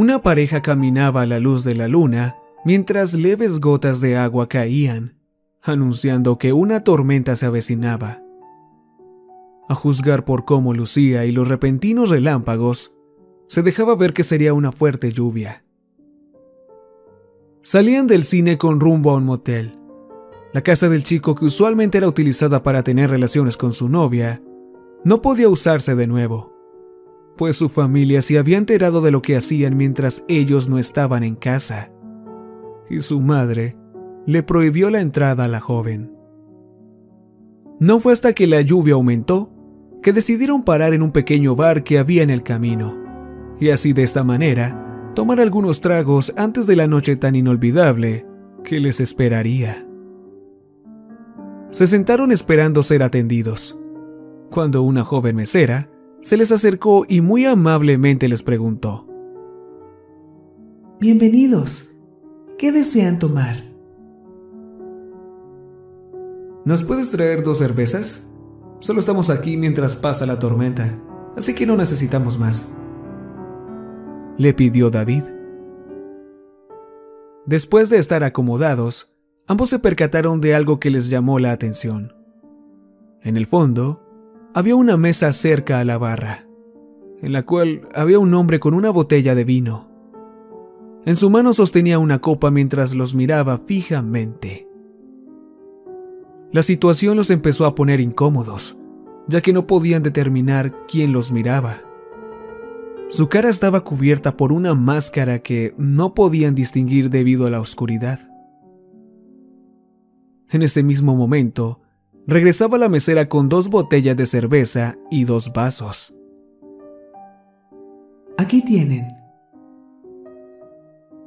Una pareja caminaba a la luz de la luna mientras leves gotas de agua caían, anunciando que una tormenta se avecinaba. A juzgar por cómo lucía y los repentinos relámpagos, se dejaba ver que sería una fuerte lluvia. Salían del cine con rumbo a un motel. La casa del chico, que usualmente era utilizada para tener relaciones con su novia, no podía usarse de nuevo, pues su familia se había enterado de lo que hacían mientras ellos no estaban en casa, y su madre le prohibió la entrada a la joven. No fue hasta que la lluvia aumentó que decidieron parar en un pequeño bar que había en el camino, y así de esta manera tomar algunos tragos antes de la noche tan inolvidable que les esperaría. Se sentaron esperando ser atendidos, cuando una joven mesera se les acercó y muy amablemente les preguntó: Bienvenidos, ¿qué desean tomar? ¿Nos puedes traer 2 cervezas? Solo estamos aquí mientras pasa la tormenta, así que no necesitamos más, le pidió David. Después de estar acomodados, ambos se percataron de algo que les llamó la atención. En el fondo, había una mesa cerca a la barra, en la cual había un hombre con una botella de vino. En su mano sostenía una copa mientras los miraba fijamente. La situación los empezó a poner incómodos, ya que no podían determinar quién los miraba. Su cara estaba cubierta por una máscara que no podían distinguir debido a la oscuridad. En ese mismo momento, regresaba la mesera con 2 botellas de cerveza y 2 vasos. Aquí tienen.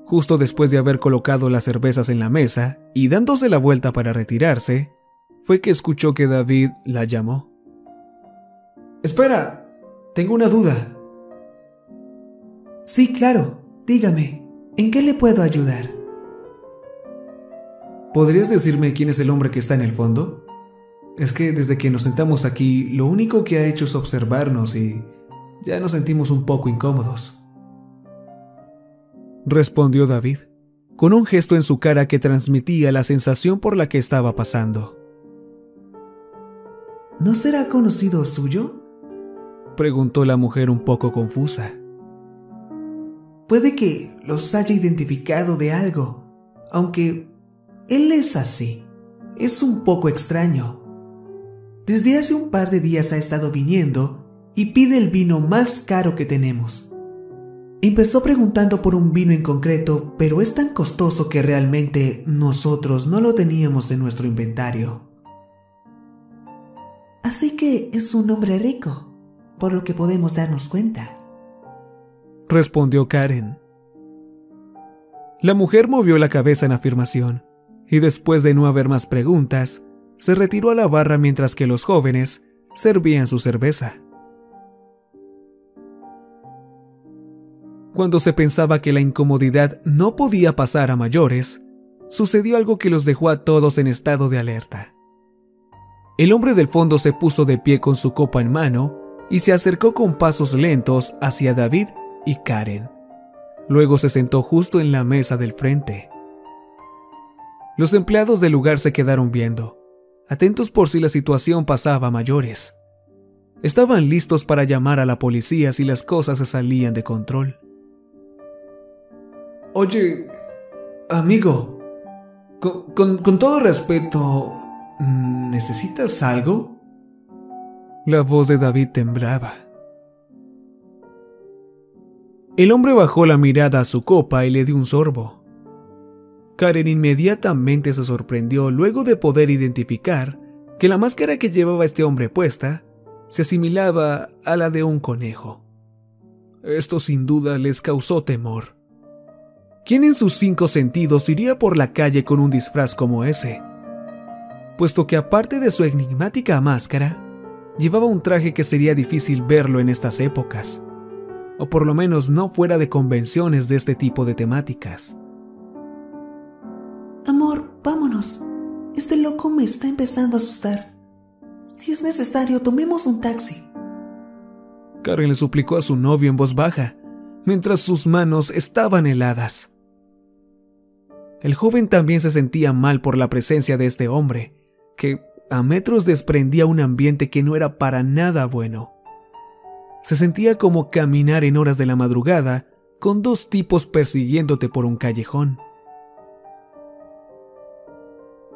Justo después de haber colocado las cervezas en la mesa y dándose la vuelta para retirarse, fue que escuchó que David la llamó. Espera, tengo una duda. Sí, claro, dígame, ¿en qué le puedo ayudar? ¿Podrías decirme quién es el hombre que está en el fondo? Es que desde que nos sentamos aquí, lo único que ha hecho es observarnos y ya nos sentimos un poco incómodos, respondió David, con un gesto en su cara que transmitía la sensación por la que estaba pasando. ¿No será conocido suyo?, preguntó la mujer un poco confusa. Puede que los haya identificado de algo, aunque él es así, es un poco extraño. Desde hace un par de días ha estado viniendo y pide el vino más caro que tenemos. Empezó preguntando por un vino en concreto, pero es tan costoso que realmente nosotros no lo teníamos en nuestro inventario. Así que es un hombre rico, por lo que podemos darnos cuenta, respondió Karen. La mujer movió la cabeza en afirmación, y después de no haber más preguntas, se retiró a la barra mientras que los jóvenes servían su cerveza. Cuando se pensaba que la incomodidad no podía pasar a mayores, sucedió algo que los dejó a todos en estado de alerta. El hombre del fondo se puso de pie con su copa en mano y se acercó con pasos lentos hacia David y Karen. Luego se sentó justo en la mesa del frente. Los empleados del lugar se quedaron viendo, atentos por si la situación pasaba a mayores. Estaban listos para llamar a la policía si las cosas se salían de control. Oye, amigo, con todo respeto, ¿necesitas algo? La voz de David temblaba. El hombre bajó la mirada a su copa y le dio un sorbo. Karen inmediatamente se sorprendió luego de poder identificar que la máscara que llevaba este hombre puesta se asimilaba a la de un conejo. Esto sin duda les causó temor. ¿Quién en sus 5 sentidos iría por la calle con un disfraz como ese? Puesto que aparte de su enigmática máscara, llevaba un traje que sería difícil verlo en estas épocas, o por lo menos no fuera de convenciones de este tipo de temáticas. Amor, vámonos. Este loco me está empezando a asustar. Si es necesario, tomemos un taxi. Karen le suplicó a su novio en voz baja, mientras sus manos estaban heladas. El joven también se sentía mal por la presencia de este hombre, que a metros desprendía un ambiente que no era para nada bueno. Se sentía como caminar en horas de la madrugada con dos tipos persiguiéndote por un callejón.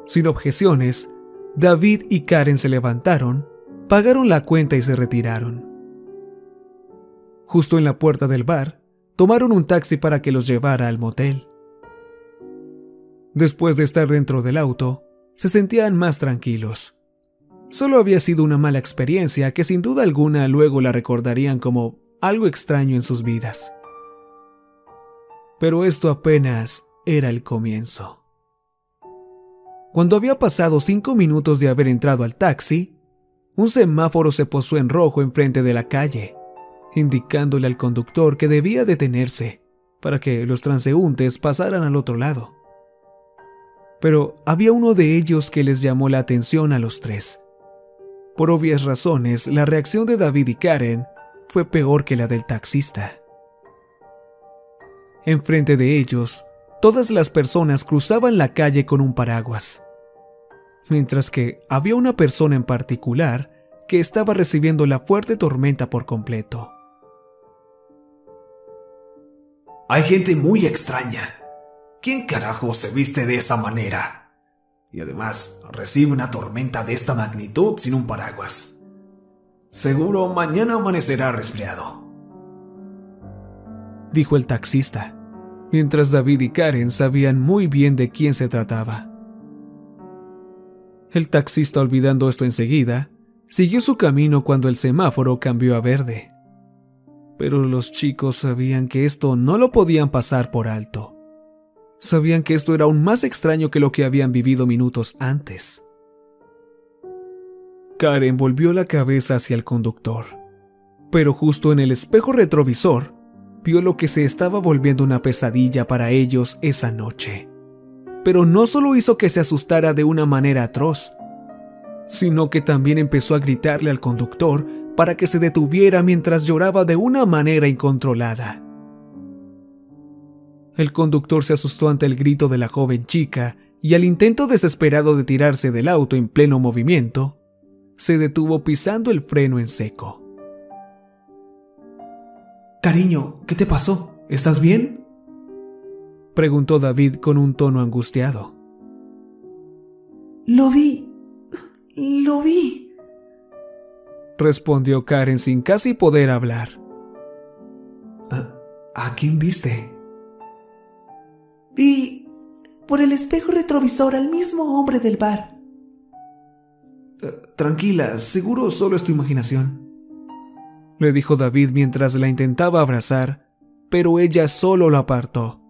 Sin objeciones, David y Karen se levantaron, pagaron la cuenta y se retiraron. Justo en la puerta del bar, tomaron un taxi para que los llevara al motel. Después de estar dentro del auto, se sentían más tranquilos. Solo había sido una mala experiencia que sin duda alguna luego la recordarían como algo extraño en sus vidas. Pero esto apenas era el comienzo. Cuando había pasado 5 minutos de haber entrado al taxi, un semáforo se posó en rojo enfrente de la calle, indicándole al conductor que debía detenerse para que los transeúntes pasaran al otro lado. Pero había uno de ellos que les llamó la atención a los tres. Por obvias razones, la reacción de David y Karen fue peor que la del taxista. Enfrente de ellos, todas las personas cruzaban la calle con un paraguas, mientras que había una persona en particular que estaba recibiendo la fuerte tormenta por completo. Hay gente muy extraña. ¿Quién carajo se viste de esa manera? Y además recibe una tormenta de esta magnitud sin un paraguas. Seguro mañana amanecerá resfriado, dijo el taxista, mientras David y Karen sabían muy bien de quién se trataba. El taxista, olvidando esto enseguida, siguió su camino cuando el semáforo cambió a verde. Pero los chicos sabían que esto no lo podían pasar por alto. Sabían que esto era aún más extraño que lo que habían vivido minutos antes. Karen volvió la cabeza hacia el conductor, pero justo en el espejo retrovisor vio lo que se estaba volviendo una pesadilla para ellos esa noche. Pero no solo hizo que se asustara de una manera atroz, sino que también empezó a gritarle al conductor para que se detuviera mientras lloraba de una manera incontrolada. El conductor se asustó ante el grito de la joven chica y al intento desesperado de tirarse del auto en pleno movimiento, se detuvo pisando el freno en seco. Cariño, ¿qué te pasó? ¿Estás bien? Preguntó David con un tono angustiado. Lo vi, respondió Karen sin casi poder hablar. ¿A quién viste? Vi por el espejo retrovisor al mismo hombre del bar. Tranquila, seguro solo es tu imaginación, le dijo David mientras la intentaba abrazar, pero ella solo lo apartó.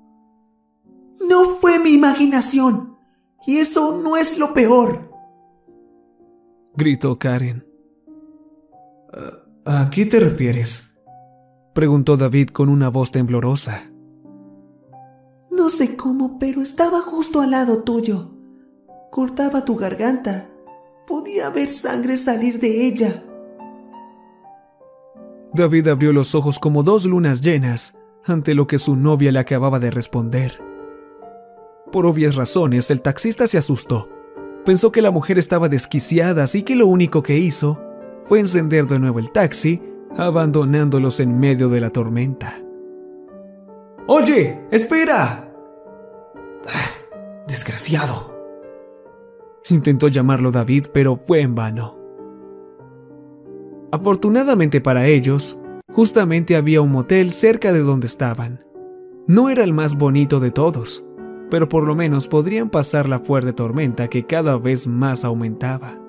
No fue mi imaginación, y eso no es lo peor, gritó Karen. ¿A qué te refieres?, preguntó David con una voz temblorosa. No sé cómo, pero estaba justo al lado tuyo. Cortaba tu garganta. Podía ver sangre salir de ella. David abrió los ojos como 2 lunas llenas ante lo que su novia le acababa de responder. Por obvias razones, el taxista se asustó. Pensó que la mujer estaba desquiciada, así que lo único que hizo fue encender de nuevo el taxi, abandonándolos en medio de la tormenta. ¡Oye! ¡Espera! ¡Desgraciado! Intentó llamarlo David, pero fue en vano. Afortunadamente para ellos, justamente había un motel cerca de donde estaban. No era el más bonito de todos, pero por lo menos podrían pasar la fuerte tormenta que cada vez más aumentaba.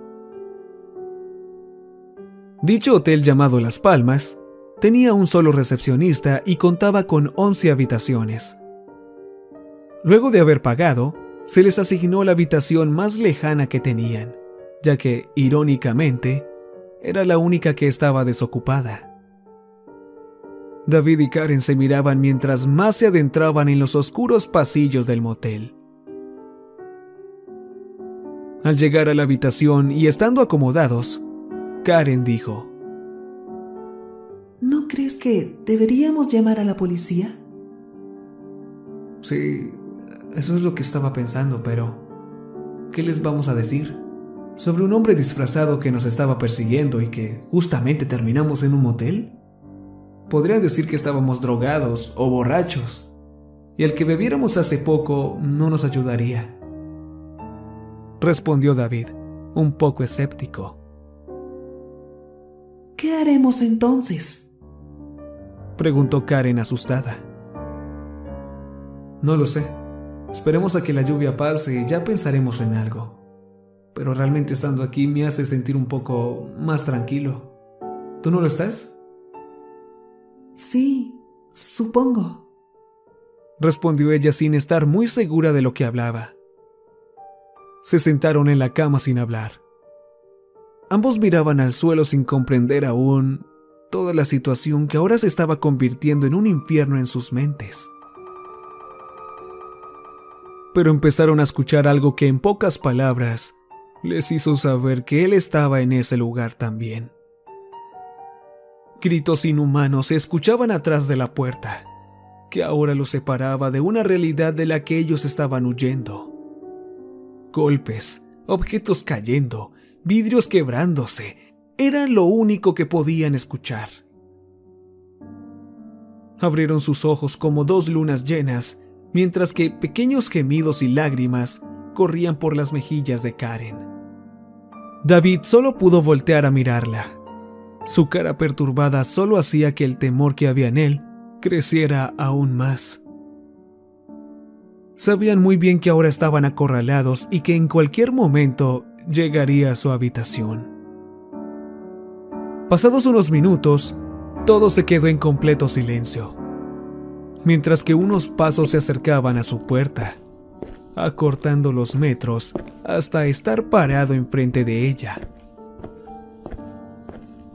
Dicho hotel, llamado Las Palmas, tenía un solo recepcionista y contaba con 11 habitaciones. Luego de haber pagado, se les asignó la habitación más lejana que tenían, ya que, irónicamente, era la única que estaba desocupada. David y Karen se miraban mientras más se adentraban en los oscuros pasillos del motel. Al llegar a la habitación y estando acomodados, Karen dijo: ¿No crees que deberíamos llamar a la policía? Sí, eso es lo que estaba pensando, pero ¿qué les vamos a decir? ¿Sobre un hombre disfrazado que nos estaba persiguiendo y que justamente terminamos en un motel? Podría decir que estábamos drogados o borrachos, y el que bebiéramos hace poco no nos ayudaría. Respondió David, un poco escéptico. ¿Qué haremos entonces? Preguntó Karen asustada. No lo sé. Esperemos a que la lluvia pase y ya pensaremos en algo. Pero realmente estando aquí me hace sentir un poco más tranquilo. ¿Tú no lo estás? Sí, supongo. Respondió ella sin estar muy segura de lo que hablaba. Se sentaron en la cama sin hablar. Ambos miraban al suelo sin comprender aún toda la situación que ahora se estaba convirtiendo en un infierno en sus mentes. Pero empezaron a escuchar algo que en pocas palabras les hizo saber que él estaba en ese lugar también. Gritos inhumanos se escuchaban atrás de la puerta, que ahora los separaba de una realidad de la que ellos estaban huyendo. Golpes, objetos cayendo, vidrios quebrándose, eran lo único que podían escuchar. Abrieron sus ojos como dos lunas llenas, mientras que pequeños gemidos y lágrimas corrían por las mejillas de Karen. David solo pudo voltear a mirarla. Su cara perturbada solo hacía que el temor que había en él creciera aún más. Sabían muy bien que ahora estaban acorralados y que en cualquier momento llegaría a su habitación. Pasados unos minutos, todo se quedó en completo silencio, mientras que unos pasos se acercaban a su puerta, acortando los metros hasta estar parado enfrente de ella.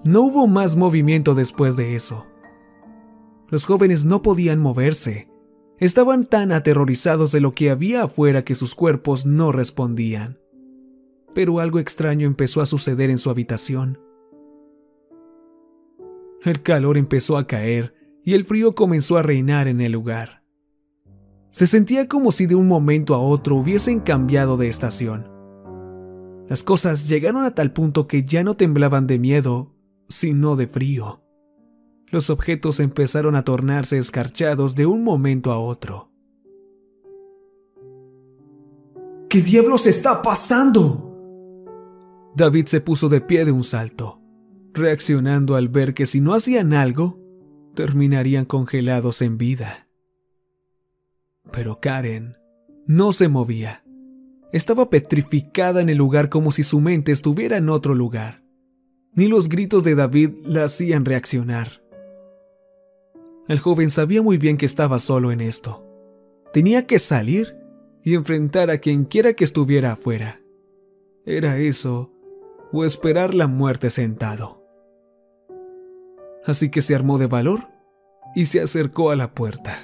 No hubo más movimiento después de eso. Los jóvenes no podían moverse. Estaban tan aterrorizados de lo que había afuera que sus cuerpos no respondían. Pero algo extraño empezó a suceder en su habitación. El calor empezó a caer y el frío comenzó a reinar en el lugar. Se sentía como si de un momento a otro hubiesen cambiado de estación. Las cosas llegaron a tal punto que ya no temblaban de miedo, sino de frío. Los objetos empezaron a tornarse escarchados de un momento a otro. ¿Qué diablos está pasando? David se puso de pie de un salto, reaccionando al ver que si no hacían algo, terminarían congelados en vida. Pero Karen no se movía. Estaba petrificada en el lugar como si su mente estuviera en otro lugar. Ni los gritos de David la hacían reaccionar. El joven sabía muy bien que estaba solo en esto. Tenía que salir y enfrentar a quien quiera que estuviera afuera. Era eso o esperar la muerte sentado. Así que se armó de valor y se acercó a la puerta.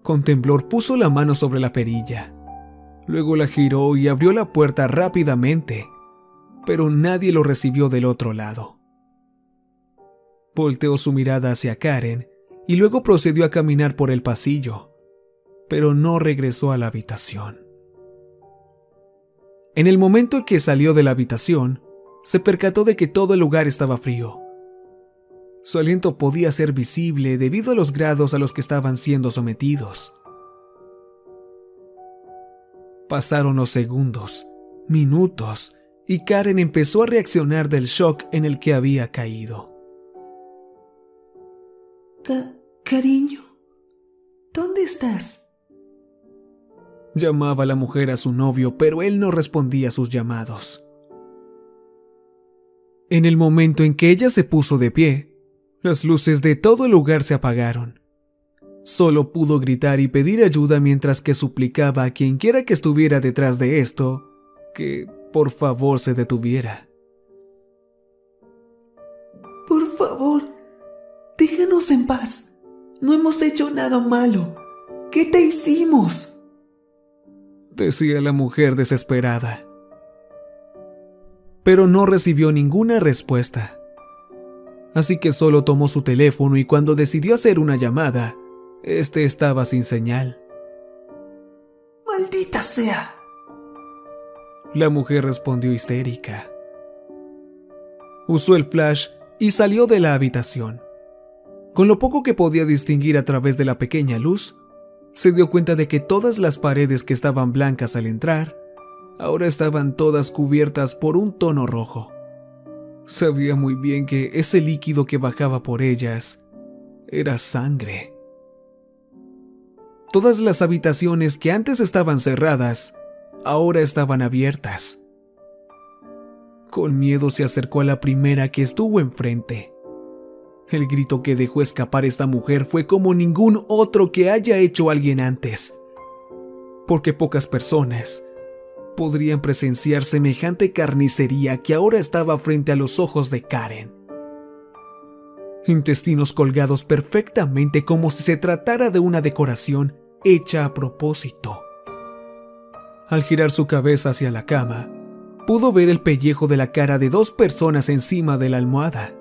Con temblor puso la mano sobre la perilla. Luego la giró y abrió la puerta rápidamente, pero nadie lo recibió del otro lado. Volteó su mirada hacia Karen y luego procedió a caminar por el pasillo, pero no regresó a la habitación. En el momento en que salió de la habitación, se percató de que todo el lugar estaba frío. Su aliento podía ser visible debido a los grados a los que estaban siendo sometidos. Pasaron los segundos, minutos, y Karen empezó a reaccionar del shock en el que había caído. Cariño, ¿dónde estás? Llamaba la mujer a su novio, pero él no respondía a sus llamados. En el momento en que ella se puso de pie, las luces de todo el lugar se apagaron. Solo pudo gritar y pedir ayuda mientras que suplicaba a quien quiera que estuviera detrás de esto que por favor se detuviera. Por favor, déjanos en paz. No hemos hecho nada malo. ¿Qué te hicimos?, decía la mujer desesperada. Pero no recibió ninguna respuesta. así que solo tomó su teléfono y cuando decidió hacer una llamada, este estaba sin señal. ¡Maldita sea!, la mujer respondió histérica. Usó el flash y salió de la habitación. Con lo poco que podía distinguir a través de la pequeña luz, se dio cuenta de que todas las paredes que estaban blancas al entrar, ahora estaban todas cubiertas por un tono rojo. Sabía muy bien que ese líquido que bajaba por ellas era sangre. Todas las habitaciones que antes estaban cerradas, ahora estaban abiertas. Con miedo se acercó a la primera que estuvo enfrente. El grito que dejó escapar esta mujer fue como ningún otro que haya hecho alguien antes, porque pocas personas podrían presenciar semejante carnicería que ahora estaba frente a los ojos de Karen. Intestinos colgados perfectamente como si se tratara de una decoración hecha a propósito. Al girar su cabeza hacia la cama, pudo ver el pellejo de la cara de 2 personas encima de la almohada.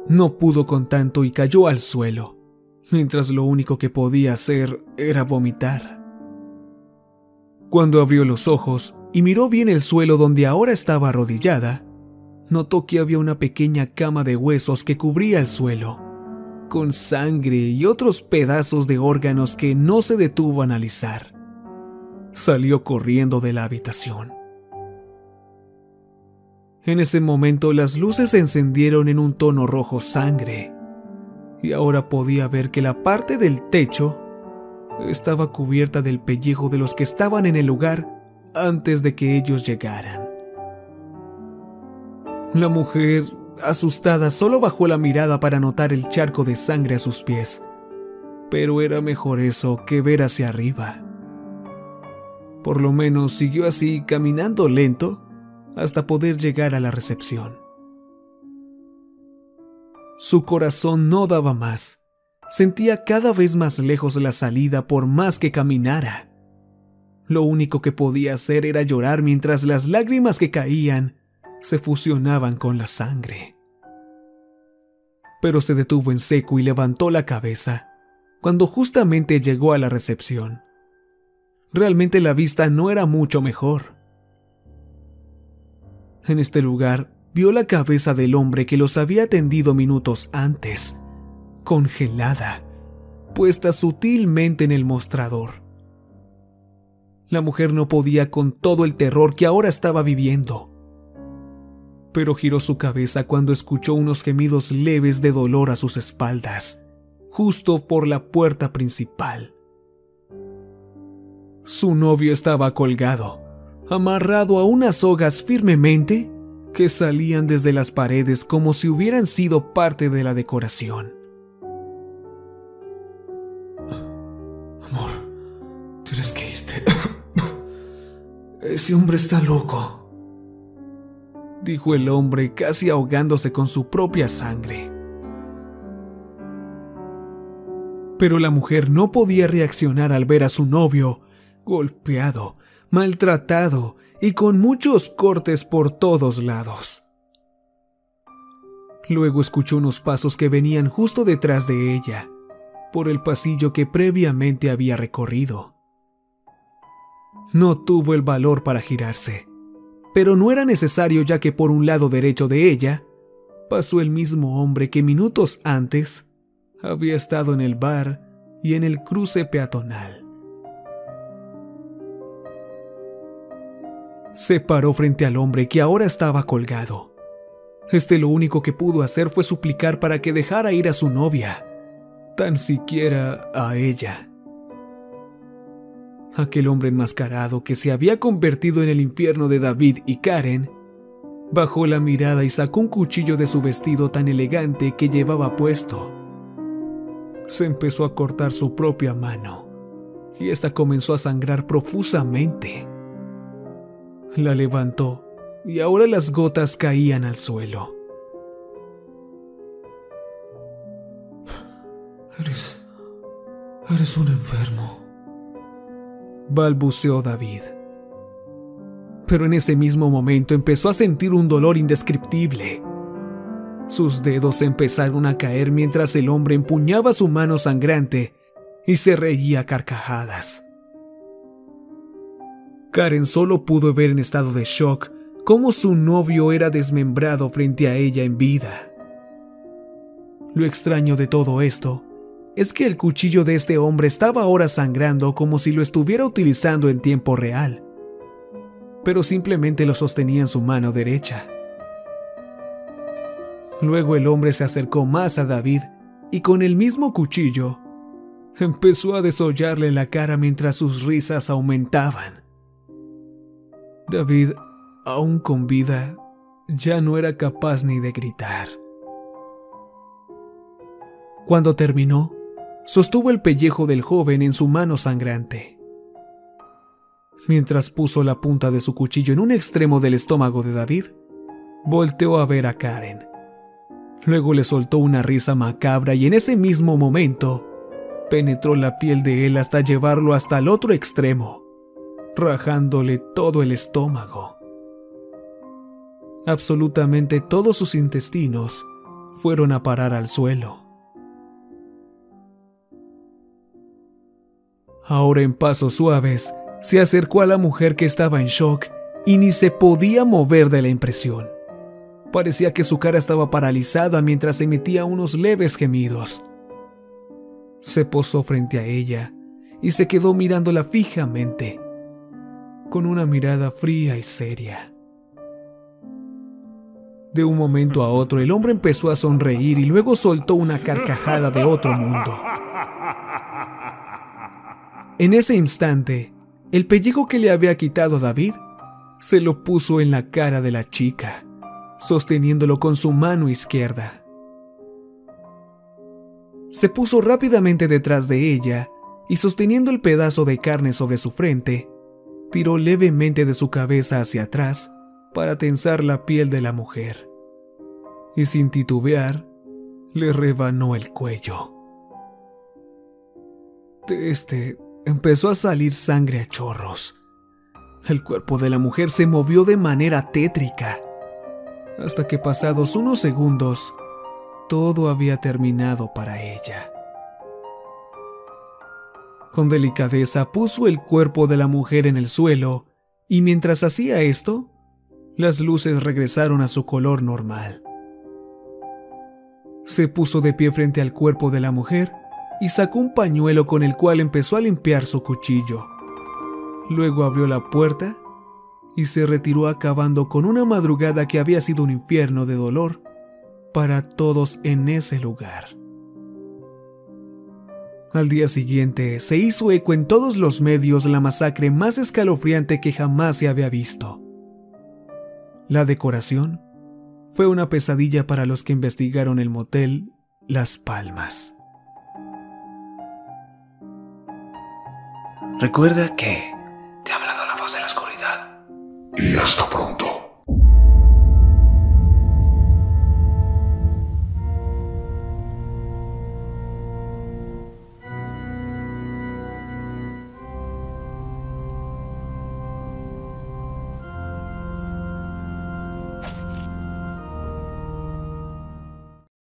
No pudo con tanto y cayó al suelo, mientras lo único que podía hacer era vomitar. Cuando abrió los ojos y miró bien el suelo donde ahora estaba arrodillada, notó que había una pequeña cama de huesos que cubría el suelo, con sangre y otros pedazos de órganos que no se detuvo a analizar. Salió corriendo de la habitación. En ese momento las luces se encendieron en un tono rojo sangre, y ahora podía ver que la parte del techo estaba cubierta del pellejo de los que estaban en el lugar antes de que ellos llegaran. La mujer, asustada, solo bajó la mirada para notar el charco de sangre a sus pies, pero era mejor eso que ver hacia arriba. Por lo menos siguió así, caminando lento, hasta poder llegar a la recepción. Su corazón no daba más. Sentía cada vez más lejos la salida por más que caminara. Lo único que podía hacer era llorar mientras las lágrimas que caían se fusionaban con la sangre. Pero se detuvo en seco y levantó la cabeza cuando justamente llegó a la recepción. Realmente la vista no era mucho mejor. En este lugar vio la cabeza del hombre que los había atendido minutos antes, congelada, puesta sutilmente en el mostrador. La mujer no podía con todo el terror que ahora estaba viviendo, pero giró su cabeza cuando escuchó unos gemidos leves de dolor a sus espaldas, justo por la puerta principal. Su novio estaba colgado, amarrado a unas sogas firmemente que salían desde las paredes como si hubieran sido parte de la decoración. Amor, tienes que irte. Ese hombre está loco, dijo el hombre casi ahogándose con su propia sangre. Pero la mujer no podía reaccionar al ver a su novio golpeado, maltratado y con muchos cortes por todos lados. Luego escuchó unos pasos que venían justo detrás de ella, por el pasillo que previamente había recorrido. No tuvo el valor para girarse, pero no era necesario ya que por un lado derecho de ella pasó el mismo hombre que minutos antes había estado en el bar y en el cruce peatonal. Se paró frente al hombre que ahora estaba colgado. Lo único que pudo hacer fue suplicar para que dejara ir a su novia, tan siquiera a ella. Aquel hombre enmascarado que se había convertido en el infierno de David y Karen, bajó la mirada y sacó un cuchillo de su vestido tan elegante que llevaba puesto. Se empezó a cortar su propia mano, y esta comenzó a sangrar profusamente. La levantó, y ahora las gotas caían al suelo. Eres un enfermo, balbuceó David. Pero en ese mismo momento empezó a sentir un dolor indescriptible. Sus dedos empezaron a caer mientras el hombre empuñaba su mano sangrante y se reía a carcajadas. Karen solo pudo ver en estado de shock cómo su novio era desmembrado frente a ella en vida. Lo extraño de todo esto es que el cuchillo de este hombre estaba ahora sangrando como si lo estuviera utilizando en tiempo real, pero simplemente lo sostenía en su mano derecha. Luego el hombre se acercó más a David y con el mismo cuchillo empezó a desollarle la cara mientras sus risas aumentaban. David, aún con vida, ya no era capaz ni de gritar. Cuando terminó, sostuvo el pellejo del joven en su mano sangrante. Mientras puso la punta de su cuchillo en un extremo del estómago de David, volteó a ver a Karen. Luego le soltó una risa macabra y en ese mismo momento penetró la piel de él hasta llevarlo hasta el otro extremo, rajándole todo el estómago. Absolutamente todos sus intestinos fueron a parar al suelo. Ahora en pasos suaves, se acercó a la mujer que estaba en shock y ni se podía mover de la impresión. Parecía que su cara estaba paralizada mientras emitía unos leves gemidos. Se posó frente a ella y se quedó mirándola fijamente, con una mirada fría y seria. De un momento a otro, el hombre empezó a sonreír y luego soltó una carcajada de otro mundo. En ese instante, el pellejo que le había quitado David se lo puso en la cara de la chica, sosteniéndolo con su mano izquierda. Se puso rápidamente detrás de ella y sosteniendo el pedazo de carne sobre su frente, tiró levemente de su cabeza hacia atrás para tensar la piel de la mujer, y sin titubear, le rebanó el cuello. De este empezó a salir sangre a chorros. El cuerpo de la mujer se movió de manera tétrica, hasta que pasados unos segundos, todo había terminado para ella. Con delicadeza puso el cuerpo de la mujer en el suelo y mientras hacía esto, las luces regresaron a su color normal. Se puso de pie frente al cuerpo de la mujer y sacó un pañuelo con el cual empezó a limpiar su cuchillo. Luego abrió la puerta y se retiró acabando con una madrugada que había sido un infierno de dolor para todos en ese lugar. Al día siguiente se hizo eco en todos los medios la masacre más escalofriante que jamás se había visto. La decoración fue una pesadilla para los que investigaron el motel Las Palmas. Recuerda que